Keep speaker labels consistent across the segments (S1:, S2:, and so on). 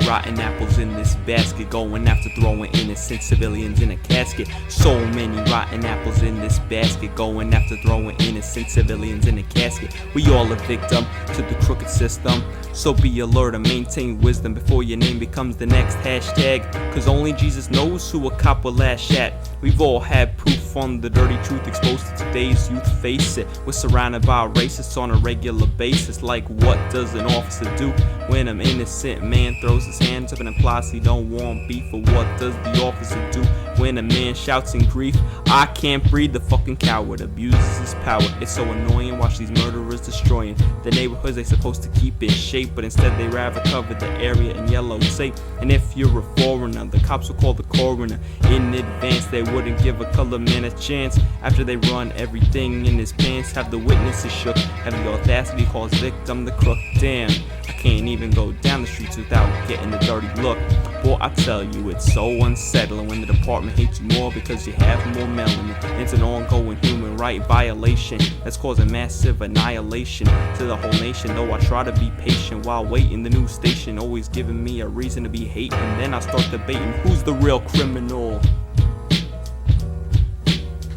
S1: rotten apples in this basket, going after throwing innocent civilians in a casket. So many rotten apples in this basket, going after throwing innocent civilians in a casket. We all a victim to the crooked system, so be alert and maintain wisdom before your name becomes the next hashtag, cause only Jesus knows who a cop will lash at. We've all had proof on the dirty truth exposed to today's youth. Face it, we're surrounded by racists on a regular basis. Like, what does an officer do when an innocent man throws his hands up and implies he don't want beef? Or what does the officer do when a man shouts in grief, I can't breathe? The fucking coward abuses his power. It's so annoying, watch these murderers destroying the neighborhoods they supposed to keep in shape, but instead they rather cover the area in yellow tape. And if you're a foreigner, the cops will call the coroner in advance. They wouldn't give a colored man a chance after they run everything in his pants. Have the witnesses shook, have the audacity calls victim the crook. Damn, I can't even go down the streets without getting a dirty look. Boy, I tell you, it's so unsettling when the department hates you more because you have more melanin. It's an ongoing human right violation that's causing massive annihilation to the whole nation. Though I try to be patient while waiting, the news station always giving me a reason to be hating. Then I start debating who's the real criminal.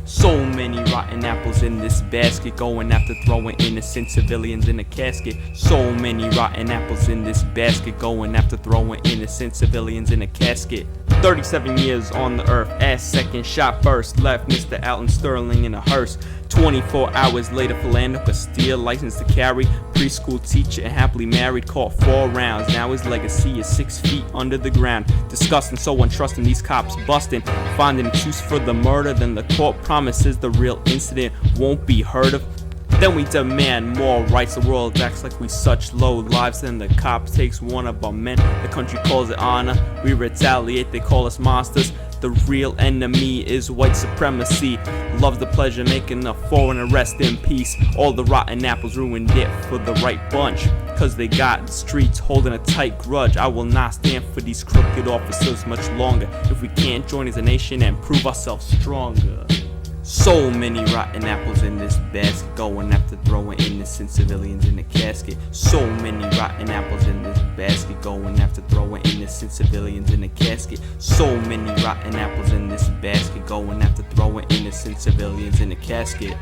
S1: So many rotten apples in this basket, going after throwing innocent civilians in a casket. So many rotten apples in this basket, going after throwing innocent civilians in a casket. 37 years on the earth, ass second, shot first, left Mr. Alton Sterling in a hearse. 24 hours later, Philando Castile, licensed to carry, preschool teacher and happily married, caught 4 rounds. Now his legacy is 6 feet under the ground. Disgusting, so untrusting, these cops busting, finding excuse for the murder. Then the court promises the real incident won't be heard of. Then we demand more rights. The world acts like we such low lives. Then the cop takes one of our men. The country calls it honor. We retaliate, they call us monsters. The real enemy is white supremacy. Loves the pleasure making a foreign arrest in peace. All the rotten apples ruined it for the right bunch, cause they got the streets holding a tight grudge. I will not stand for these crooked officers much longer if we can't join as a nation and prove ourselves stronger. So many rotten apples in this basket, going after throwing innocent civilians in a casket. So many rotten apples in this basket, going after throwing innocent civilians in a casket. So many rotten apples in this basket, going after throwing innocent civilians in a casket.